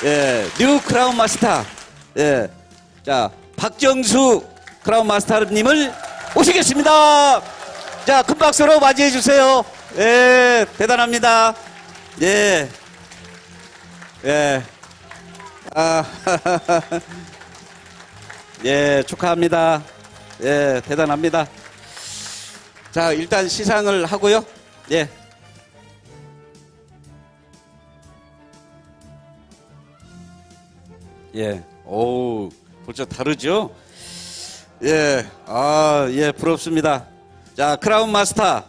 예, 뉴 크라운 마스터. 예, 자, 박정수 크라운 마스터님을 모시겠습니다. 자, 큰 박수로 맞이해 주세요. 예, 대단합니다. 예, 예, 아, 예, 축하합니다. 예, 대단합니다. 자, 일단 시상을 하고요. 예. 예, 오, 벌써 다르죠? 예, 아, 예, 부럽습니다. 자, 크라운 마스터.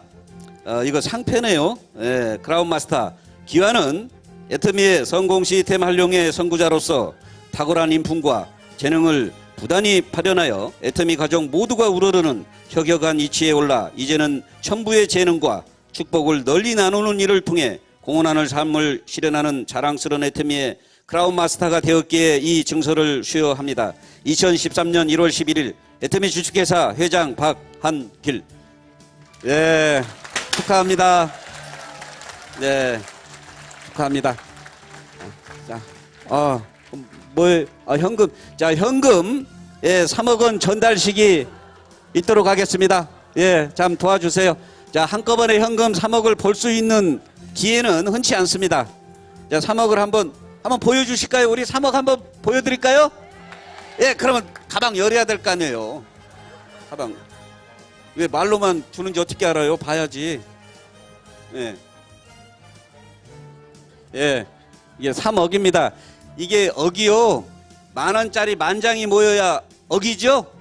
이거 상패네요. 예, 크라운 마스터. 기완은 애터미의 성공 시스템 활용의 선구자로서 탁월한 인품과 재능을 부단히 발현하여 애터미 가족 모두가 우러르는 혁혁한 이치에 올라 이제는 천부의 재능과 축복을 널리 나누는 일을 통해 공헌하는 삶을 실현하는 자랑스러운 애터미의 크라운 마스터가 되었기에 이 증서를 수여합니다. 2013년 1월 11일 애터미 주식회사 회장 박한길. 예, 축하합니다. 네, 축하합니다. 자, 현금. 자, 현금, 예, 3억 원 전달식이 있도록 하겠습니다. 예, 참 도와주세요. 자, 한꺼번에 현금 3억을 볼 수 있는 기회는 흔치 않습니다. 자, 3억을 한번 보여주실까요? 우리 3억 한번 보여드릴까요? 예, 그러면 가방 열어야 될 거 아니에요. 가방. 왜 말로만 주는지 어떻게 알아요? 봐야지. 예. 예. 이게 3억입니다. 이게 억이요. 10,000원짜리 만장이 모여야 억이죠?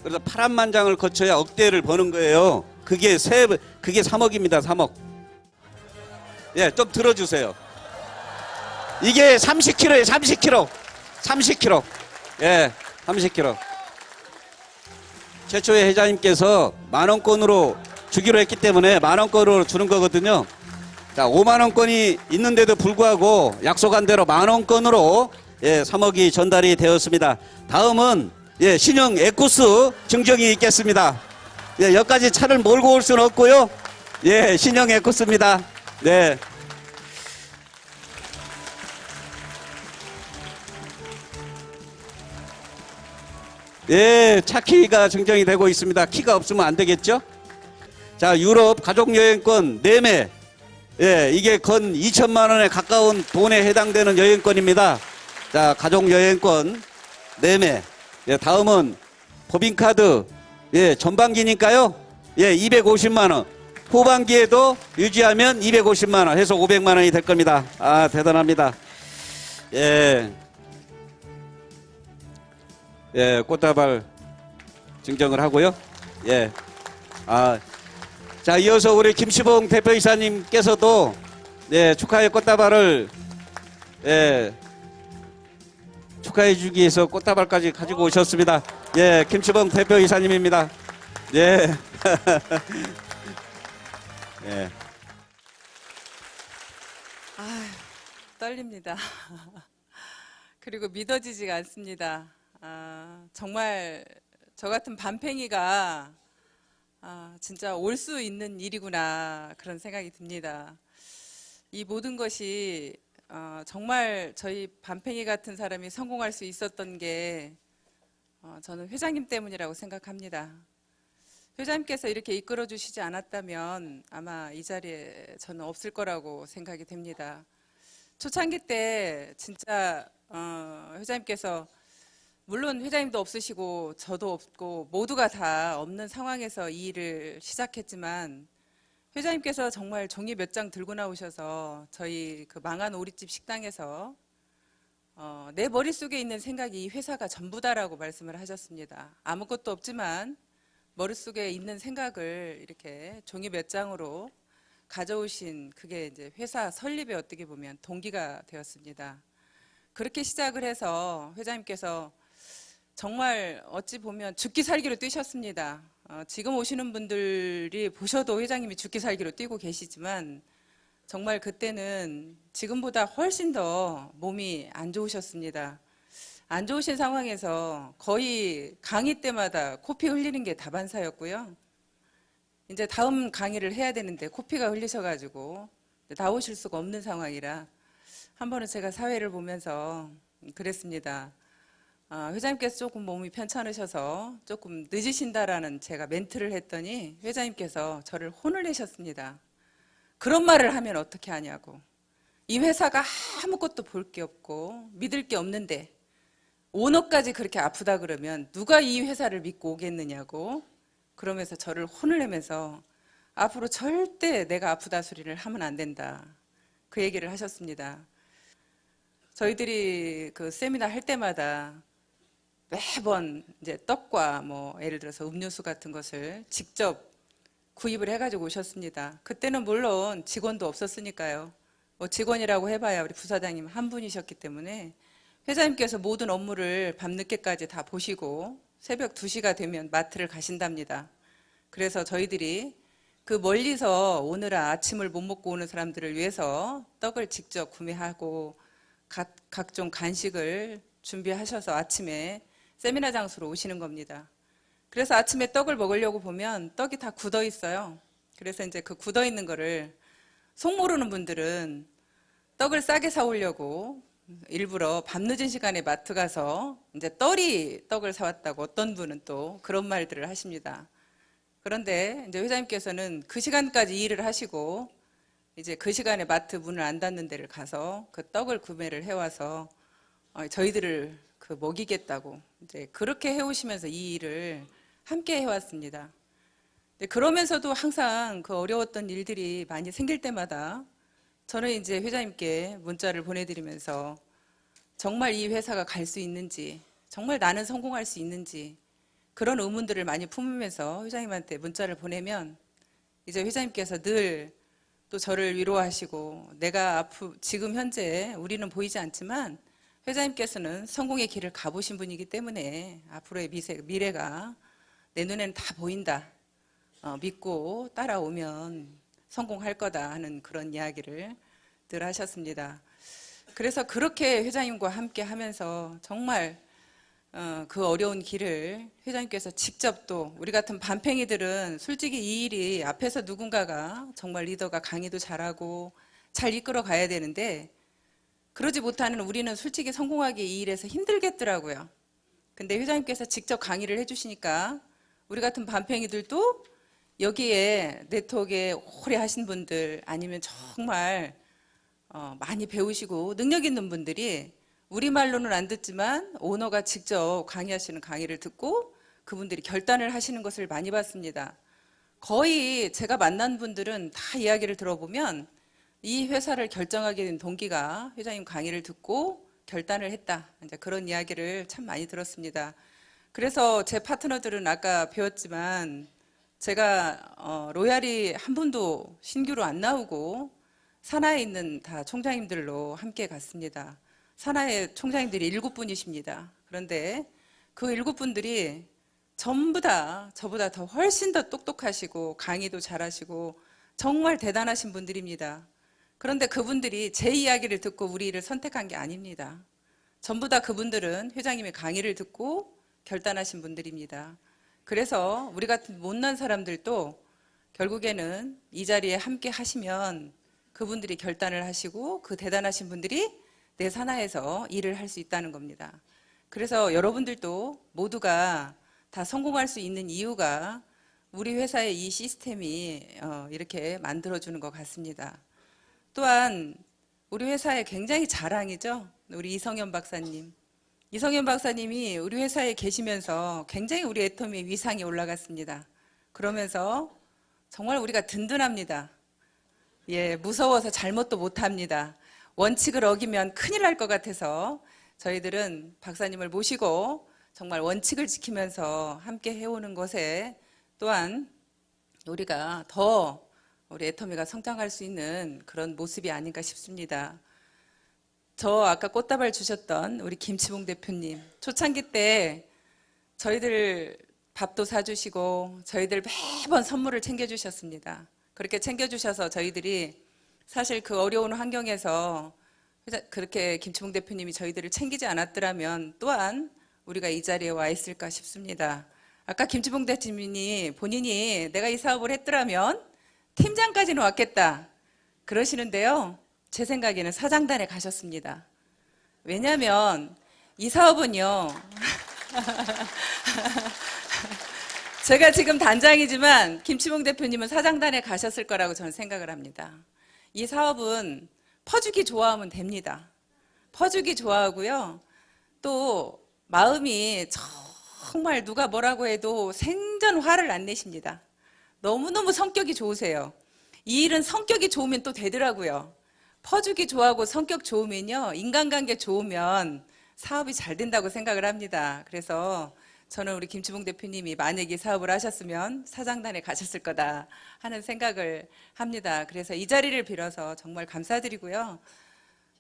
그래서 8만장을 거쳐야 억대를 버는 거예요. 그게 3억입니다. 3억. 예, 좀 들어주세요. 이게 30kg예요. 30kg. 30kg. 예, 30kg. 최초의 회장님께서 10,000원권으로 주기로 했기 때문에 10,000원권으로 주는 거거든요. 자, 50,000원권이 있는데도 불구하고 약속한 대로 10,000원권으로 예, 3억이 전달이 되었습니다. 다음은 예, 신형 에쿠스 증정이 있겠습니다. 예, 여기까지 차를 몰고 올 수는 없고요. 예, 신형 에쿠스입니다. 네. 예, 차 키가 증정이 되고 있습니다. 키가 없으면 안 되겠죠? 자, 유럽 가족여행권 4매. 예, 이게 건 2천만 원에 가까운 돈에 해당되는 여행권입니다. 자, 가족여행권 4매. 예, 다음은 법인카드. 예, 전반기니까요. 예, 250만 원. 후반기에도 유지하면 250만 원 해서 500만 원이 될 겁니다. 아, 대단합니다. 예. 예, 꽃다발 증정을 하고요. 예. 아, 자, 이어서 우리 김시봉 대표이사님께서도 예, 축하의 꽃다발을 예, 축하해 주기 위해서 꽃다발까지 가지고 오셨습니다. 예, 김시봉 대표이사님입니다. 예. 예. 아, 떨립니다. 그리고 믿어지지가 않습니다. 정말 저 같은 밤팽이가 진짜 올 수 있는 일이구나 그런 생각이 듭니다. 이 모든 것이 정말 저희 밤팽이 같은 사람이 성공할 수 있었던 게 저는 회장님 때문이라고 생각합니다. 회장님께서 이렇게 이끌어 주시지 않았다면 아마 이 자리에 저는 없을 거라고 생각이 됩니다. 초창기 때 진짜 회장님께서 물론 회장님도 없으시고 저도 없고 모두가 다 없는 상황에서 이 일을 시작했지만 회장님께서 정말 종이 몇 장 들고 나오셔서 저희 그 망한 오리집 식당에서 내 머릿속에 있는 생각이 이 회사가 전부다라고 말씀을 하셨습니다. 아무것도 없지만 머릿속에 있는 생각을 이렇게 종이 몇 장으로 가져오신 그게 이제 회사 설립에 어떻게 보면 동기가 되었습니다. 그렇게 시작을 해서 회장님께서 정말 어찌 보면 죽기 살기로 뛰셨습니다. 지금 오시는 분들이 보셔도 회장님이 죽기 살기로 뛰고 계시지만 정말 그때는 지금보다 훨씬 더 몸이 안 좋으셨습니다. 안 좋으신 상황에서 거의 강의 때마다 코피 흘리는 게 다반사였고요. 이제 다음 강의를 해야 되는데 코피가 흘리셔가지고 나오실 수가 없는 상황이라 한 번은 제가 사회를 보면서 그랬습니다. 회장님께서 조금 몸이 편찮으셔서 조금 늦으신다라는 제가 멘트를 했더니 회장님께서 저를 혼을 내셨습니다. 그런 말을 하면 어떻게 하냐고. 이 회사가 아무것도 볼 게 없고 믿을 게 없는데 오너까지 그렇게 아프다 그러면 누가 이 회사를 믿고 오겠느냐고. 그러면서 저를 혼을 내면서 앞으로 절대 내가 아프다 소리를 하면 안 된다. 그 얘기를 하셨습니다. 저희들이 그 세미나 할 때마다 매번 이제 떡과 뭐 예를 들어서 음료수 같은 것을 직접 구입을 해가지고 오셨습니다. 그때는 물론 직원도 없었으니까요. 뭐 직원이라고 해봐야 우리 부사장님 한 분이셨기 때문에 회장님께서 모든 업무를 밤늦게까지 다 보시고 새벽 2시가 되면 마트를 가신답니다. 그래서 저희들이 그 멀리서 오느라 아침을 못 먹고 오는 사람들을 위해서 떡을 직접 구매하고 각종 간식을 준비하셔서 아침에 세미나 장소로 오시는 겁니다. 그래서 아침에 떡을 먹으려고 보면 떡이 다 굳어 있어요. 그래서 이제 그 굳어 있는 거를 속 모르는 분들은 떡을 싸게 사오려고 일부러 밤늦은 시간에 마트 가서 이제 떡을 사왔다고 어떤 분은 또 그런 말들을 하십니다. 그런데 이제 회장님께서는 그 시간까지 일을 하시고 이제 그 시간에 마트 문을 안 닫는 데를 가서 그 떡을 구매를 해와서 저희들을 그 먹이겠다고 이제 그렇게 해오시면서 이 일을 함께 해왔습니다. 그러면서도 항상 그 어려웠던 일들이 많이 생길 때마다 저는 이제 회장님께 문자를 보내드리면서 정말 이 회사가 갈 수 있는지, 정말 나는 성공할 수 있는지 그런 의문들을 많이 품으면서 회장님한테 문자를 보내면 이제 회장님께서 늘 또 저를 위로하시고 내가 지금 현재 우리는 보이지 않지만 회장님께서는 성공의 길을 가보신 분이기 때문에 앞으로의 미래가 내 눈에는 다 보인다. 믿고 따라오면 성공할 거다 하는 그런 이야기를 늘 하셨습니다. 그래서 그렇게 회장님과 함께 하면서 정말 그 어려운 길을 회장님께서 직접 또 우리 같은 반팽이들은 솔직히 이 일이 앞에서 누군가가 정말 리더가 강의도 잘하고 잘 이끌어 가야 되는데 그러지 못하는 우리는 솔직히 성공하기 이 일에서 힘들겠더라고요. 근데 회장님께서 직접 강의를 해주시니까 우리 같은 반팽이들도 여기에 네트워크에 오래 하신 분들 아니면 정말 많이 배우시고 능력 있는 분들이 우리말로는 안 듣지만 오너가 직접 강의하시는 강의를 듣고 그분들이 결단을 하시는 것을 많이 봤습니다. 거의 제가 만난 분들은 다 이야기를 들어보면 이 회사를 결정하게 된 동기가 회장님 강의를 듣고 결단을 했다. 이제 그런 이야기를 참 많이 들었습니다. 그래서 제 파트너들은 아까 배웠지만 제가 로얄이 한 분도 신규로 안 나오고 산하에 있는 다 총장님들로 함께 갔습니다. 산하의 총장님들이 7분이십니다. 그런데 그 7분들이 전부 다 저보다 더 훨씬 더 똑똑하시고 강의도 잘하시고 정말 대단하신 분들입니다. 그런데 그분들이 제 이야기를 듣고 우리 일을 선택한 게 아닙니다. 전부 다 그분들은 회장님의 강의를 듣고 결단하신 분들입니다. 그래서 우리 같은 못난 사람들도 결국에는 이 자리에 함께 하시면 그분들이 결단을 하시고 그 대단하신 분들이 내 산하에서 일을 할 수 있다는 겁니다. 그래서 여러분들도 모두가 다 성공할 수 있는 이유가 우리 회사의 이 시스템이 이렇게 만들어주는 것 같습니다. 또한 우리 회사의 굉장히 자랑이죠. 우리 이성현 박사님. 이성현 박사님이 우리 회사에 계시면서 굉장히 우리 애터미의 위상이 올라갔습니다. 그러면서 정말 우리가 든든합니다. 예, 무서워서 잘못도 못합니다. 원칙을 어기면 큰일 날 것 같아서 저희들은 박사님을 모시고 정말 원칙을 지키면서 함께 해오는 것에 또한 우리가 더 우리 애터미가 성장할 수 있는 그런 모습이 아닌가 싶습니다. 저 아까 꽃다발 주셨던 우리 김치봉 대표님, 초창기 때 저희들 밥도 사주시고 저희들 매번 선물을 챙겨주셨습니다. 그렇게 챙겨주셔서 저희들이 사실 그 어려운 환경에서 그렇게 김치봉 대표님이 저희들을 챙기지 않았더라면 또한 우리가 이 자리에 와 있을까 싶습니다. 아까 김치봉 대표님이 본인이 내가 이 사업을 했더라면 팀장까지는 왔겠다 그러시는데요. 제 생각에는 사장단에 가셨습니다. 왜냐하면 이 사업은요, 제가 지금 단장이지만 김치봉 대표님은 사장단에 가셨을 거라고 저는 생각을 합니다. 이 사업은 퍼주기 좋아하면 됩니다. 퍼주기 좋아하고요. 또 마음이 정말 누가 뭐라고 해도 생전 화를 안 내십니다. 너무너무 성격이 좋으세요. 이 일은 성격이 좋으면 또 되더라고요. 퍼주기 좋아하고 성격 좋으면요, 인간관계 좋으면 사업이 잘 된다고 생각을 합니다. 그래서 저는 우리 김치봉 대표님이 만약에 사업을 하셨으면 사장단에 가셨을 거다 하는 생각을 합니다. 그래서 이 자리를 빌어서 정말 감사드리고요.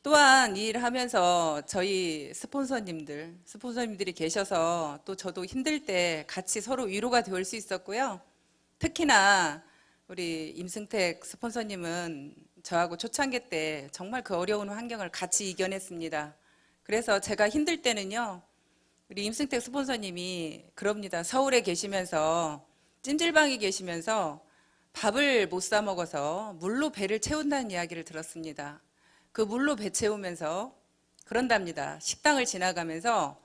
또한 이 일을 하면서 저희 스폰서님들이 계셔서 또 저도 힘들 때 같이 서로 위로가 될 수 있었고요. 특히나 우리 임승택 스폰서님은 저하고 초창기 때 정말 그 어려운 환경을 같이 이겨냈습니다. 그래서 제가 힘들 때는요, 우리 임승택 스폰서님이 그럽니다. 서울에 계시면서 찜질방에 계시면서 밥을 못 사 먹어서 물로 배를 채운다는 이야기를 들었습니다. 그 물로 배 채우면서 그런답니다. 식당을 지나가면서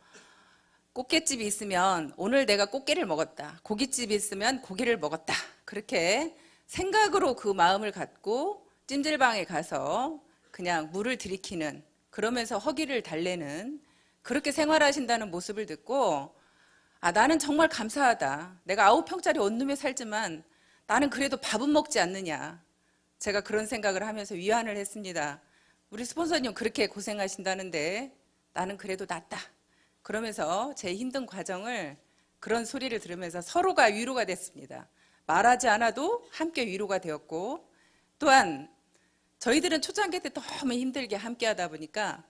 꽃게집이 있으면 오늘 내가 꽃게를 먹었다. 고깃집이 있으면 고기를 먹었다. 그렇게 생각으로 그 마음을 갖고 찜질방에 가서 그냥 물을 들이키는, 그러면서 허기를 달래는, 그렇게 생활하신다는 모습을 듣고 나는 정말 감사하다. 내가 9평짜리 원룸에 살지만 나는 그래도 밥은 먹지 않느냐. 제가 그런 생각을 하면서 위안을 했습니다. 우리 스폰서님 그렇게 고생하신다는데 나는 그래도 낫다. 그러면서 제 힘든 과정을, 그런 소리를 들으면서 서로가 위로가 됐습니다. 말하지 않아도 함께 위로가 되었고, 또한 저희들은 초창기 때 너무 힘들게 함께 하다 보니까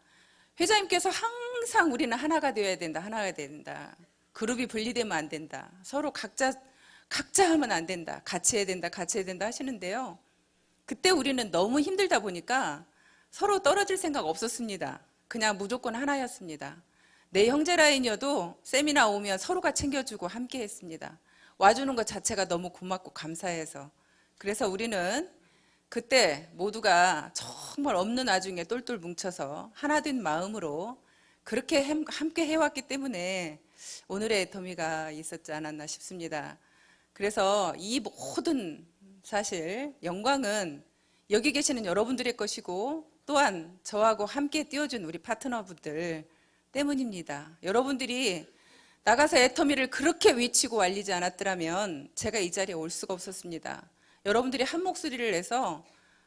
회장님께서 항상 우리는 하나가 되어야 된다, 하나가 돼야 된다. 그룹이 분리되면 안 된다. 서로 각자 하면 안 된다. 같이 해야 된다, 같이 해야 된다 하시는데요. 그때 우리는 너무 힘들다 보니까 서로 떨어질 생각 없었습니다. 그냥 무조건 하나였습니다. 내 형제 라인이어도 세미나 오면 서로가 챙겨주고 함께 했습니다. 와주는 것 자체가 너무 고맙고 감사해서. 그래서 우리는 그때 모두가 정말 없는 와중에 똘똘 뭉쳐서 하나된 마음으로 그렇게 함께 해왔기 때문에 오늘의 애터미가 있었지 않았나 싶습니다. 그래서 이 모든 사실 영광은 여기 계시는 여러분들의 것이고, 또한 저하고 함께 뛰어준 우리 파트너분들 때문입니다. 여러분들이 나가서 애터미를 그렇게 외치고 알리지 않았더라면 제가 이 자리에 올 수가 없었습니다. 여러분들이 한 목소리를 내서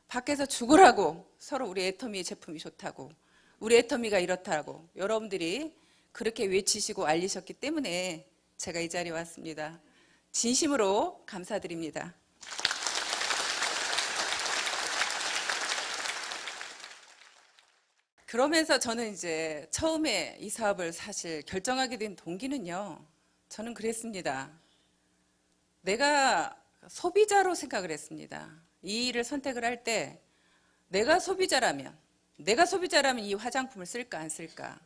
밖에서 죽으라고, 서로 우리 애터미 제품이 좋다고, 우리 애터미가 이렇다고 여러분들이 그렇게 외치시고 알리셨기 때문에 제가 이 자리에 왔습니다. 진심으로 감사드립니다. 그러면서 저는 이제 처음에 이 사업을 사실 결정하게 된 동기는요, 저는 그랬습니다. 내가 소비자로 생각을 했습니다. 이 일을 선택을 할 때 내가 소비자라면 이 화장품을 쓸까 안 쓸까,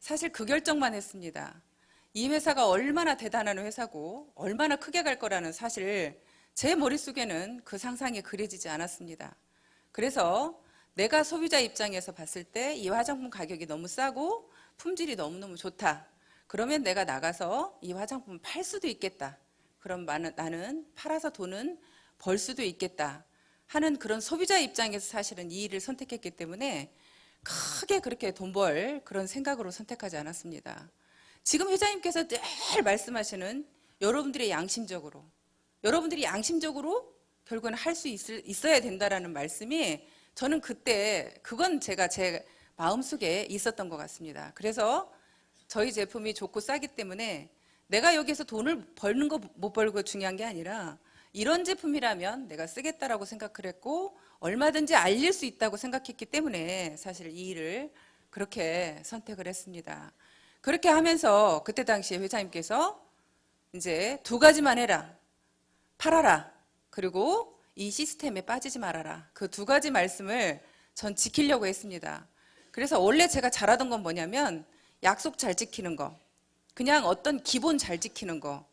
사실 그 결정만 했습니다. 이 회사가 얼마나 대단한 회사고 얼마나 크게 갈 거라는 사실 제 머릿속에는 그 상상이 그려지지 않았습니다. 그래서 내가 소비자 입장에서 봤을 때 이 화장품 가격이 너무 싸고 품질이 너무너무 좋다. 그러면 내가 나가서 이 화장품을 팔 수도 있겠다. 그럼 나는 팔아서 돈은 벌 수도 있겠다 하는 그런 소비자 입장에서 사실은 이 일을 선택했기 때문에 크게 그렇게 돈 벌 그런 생각으로 선택하지 않았습니다. 지금 회장님께서 늘 말씀하시는 여러분들이 양심적으로 결국은 할 수 있어야 된다라는 말씀이 저는 그때 그건 제가 제 마음속에 있었던 것 같습니다. 그래서 저희 제품이 좋고 싸기 때문에 내가 여기서 돈을 벌는 거 못 벌고 중요한 게 아니라 이런 제품이라면 내가 쓰겠다라고 생각을 했고 얼마든지 알릴 수 있다고 생각했기 때문에 사실 이 일을 그렇게 선택을 했습니다. 그렇게 하면서 그때 당시에 회장님께서 이제 2가지만 해라. 팔아라. 그리고 이 시스템에 빠지지 말아라. 그 2가지 말씀을 전 지키려고 했습니다. 그래서 원래 제가 잘하던 건 뭐냐면 약속 잘 지키는 거, 그냥 어떤 기본 잘 지키는 거,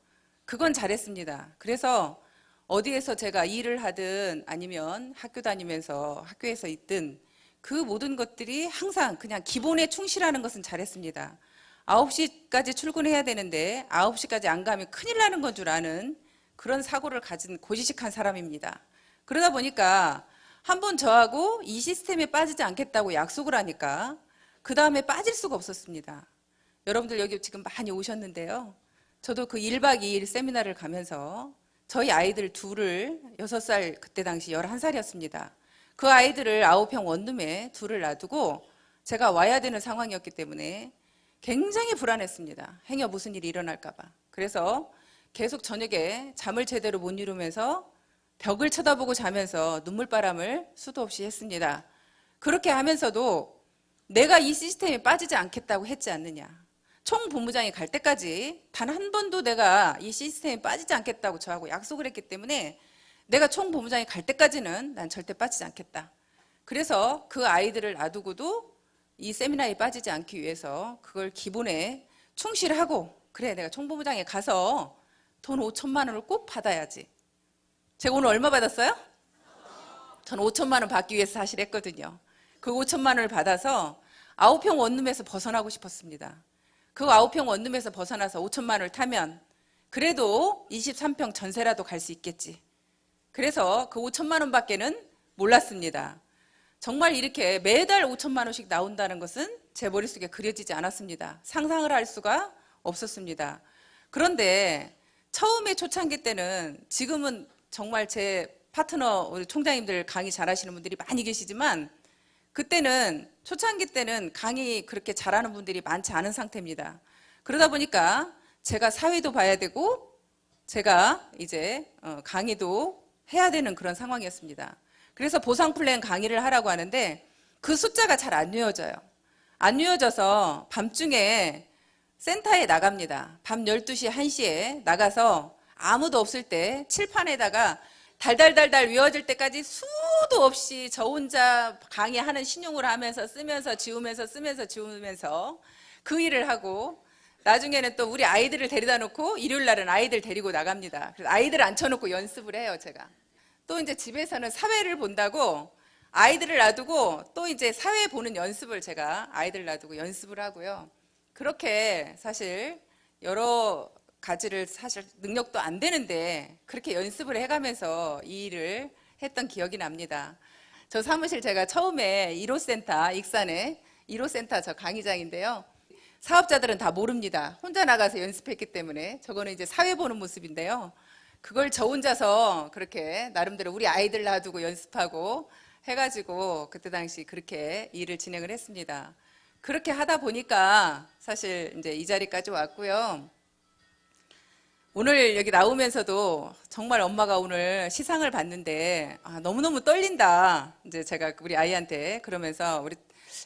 그건 잘했습니다. 그래서 어디에서 제가 일을 하든 아니면 학교 다니면서 학교에서 있든 그 모든 것들이 항상 그냥 기본에 충실하는 것은 잘했습니다. 9시까지 출근해야 되는데 9시까지 안 가면 큰일 나는 건 줄 아는 그런 사고를 가진 고지식한 사람입니다. 그러다 보니까 한번 저하고 이 시스템에 빠지지 않겠다고 약속을 하니까 그 다음에 빠질 수가 없었습니다. 여러분들 여기 지금 많이 오셨는데요. 저도 그 1박 2일 세미나를 가면서 저희 아이들 둘을 6살, 그때 당시 11살이었습니다. 그 아이들을 9평 원룸에 둘을 놔두고 제가 와야 되는 상황이었기 때문에 굉장히 불안했습니다. 행여 무슨 일이 일어날까 봐. 그래서 계속 저녁에 잠을 제대로 못 이루면서 벽을 쳐다보고 자면서 눈물바람을 수도 없이 했습니다. 그렇게 하면서도 내가 이 시스템에 빠지지 않겠다고 했지 않느냐. 총본부장이 갈 때까지 단 한 번도 내가 이 시스템에 빠지지 않겠다고 저하고 약속을 했기 때문에 내가 총본부장이 갈 때까지는 난 절대 빠지지 않겠다. 그래서 그 아이들을 놔두고도 이 세미나에 빠지지 않기 위해서 그걸 기본에 충실하고, 그래 내가 총본부장에 가서 돈 5천만 원을 꼭 받아야지. 제가 오늘 얼마 받았어요? 저는 5천만 원 받기 위해서 사실 했거든요. 그 5천만 원을 받아서 9평 원룸에서 벗어나고 싶었습니다. 그 9평 원룸에서 벗어나서 5천만 원을 타면 그래도 23평 전세라도 갈 수 있겠지. 그래서 그 5천만 원밖에는 몰랐습니다. 정말 이렇게 매달 5천만 원씩 나온다는 것은 제 머릿속에 그려지지 않았습니다. 상상을 할 수가 없었습니다. 그런데 처음에 초창기 때는, 지금은 정말 제 파트너 우리 총장님들 강의 잘하시는 분들이 많이 계시지만 그때는, 초창기 때는 강의 그렇게 잘하는 분들이 많지 않은 상태입니다. 그러다 보니까 제가 사회도 봐야 되고 제가 이제 강의도 해야 되는 그런 상황이었습니다. 그래서 보상 플랜 강의를 하라고 하는데 그 숫자가 잘 안 이어져요. 안 이어져서 밤중에 센터에 나갑니다. 밤 12시, 1시에 나가서 아무도 없을 때 칠판에다가 달달달달 외워질 때까지 수도 없이 저 혼자 강의하는 신용을 하면서 쓰면서 지우면서 쓰면서 지우면서 그 일을 하고, 나중에는 또 우리 아이들을 데려다 놓고 일요일 날은 아이들 데리고 나갑니다. 그래서 아이들 앉혀놓고 연습을 해요, 제가. 또 이제 집에서는 사회를 본다고 아이들을 놔두고 또 이제 사회 보는 연습을 제가 아이들 놔두고 연습을 하고요. 그렇게 사실 여러 가지를 사실 능력도 안 되는데 그렇게 연습을 해가면서 이 일을 했던 기억이 납니다. 저 사무실 제가 처음에 1호센터, 익산에 1호센터 저 강의장인데요. 사업자들은 다 모릅니다. 혼자 나가서 연습했기 때문에. 저거는 이제 사회 보는 모습인데요. 그걸 저 혼자서 그렇게 나름대로 우리 아이들 놔두고 연습하고 해가지고 그때 당시 그렇게 일을 진행을 했습니다. 그렇게 하다 보니까 사실 이제 이 자리까지 왔고요. 오늘 여기 나오면서도 정말 엄마가 오늘 시상을 받는데 너무너무 떨린다. 이제 제가 우리 아이한테 그러면서 우리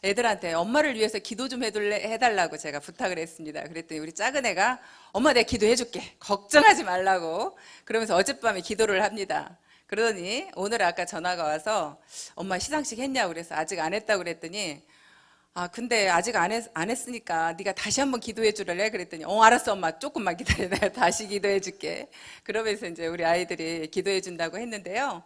애들한테 엄마를 위해서 기도 좀 해달라고 제가 부탁을 했습니다. 그랬더니 우리 작은 애가 엄마 내가 기도해줄게. 걱정하지 말라고. 그러면서 어젯밤에 기도를 합니다. 그러더니 오늘 아까 전화가 와서 엄마 시상식 했냐고 그래서 아직 안 했다고 그랬더니 근데 아직 안 했으니까 네가 다시 한번 기도해 줄래? 그랬더니 알았어 엄마 조금만 기다려 내가 다시 기도해 줄게. 그러면서 이제 우리 아이들이 기도해 준다고 했는데요.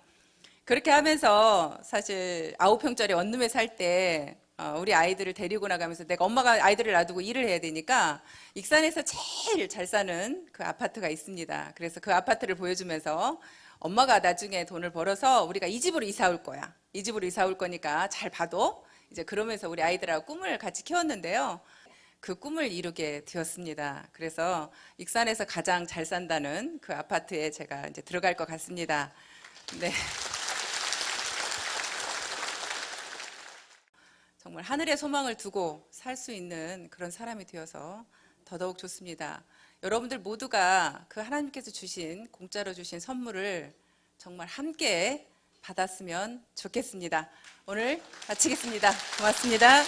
그렇게 하면서 사실 9평짜리 원룸에 살 때 우리 아이들을 데리고 나가면서 내가 엄마가 아이들을 놔두고 일을 해야 되니까 익산에서 제일 잘 사는 그 아파트가 있습니다. 그래서 그 아파트를 보여주면서 엄마가 나중에 돈을 벌어서 우리가 이 집으로 이사 올 거야. 이 집으로 이사 올 거니까 잘 봐도. 이제 그러면서 우리 아이들하고 꿈을 같이 키웠는데요. 그 꿈을 이루게 되었습니다. 그래서 익산에서 가장 잘 산다는 그 아파트에 제가 이제 들어갈 것 같습니다. 네. 정말 하늘의 소망을 두고 살 수 있는 그런 사람이 되어서 더더욱 좋습니다. 여러분들 모두가 그 하나님께서 주신, 공짜로 주신 선물을 정말 함께 받았으면 좋겠습니다. 오늘 마치겠습니다. 고맙습니다.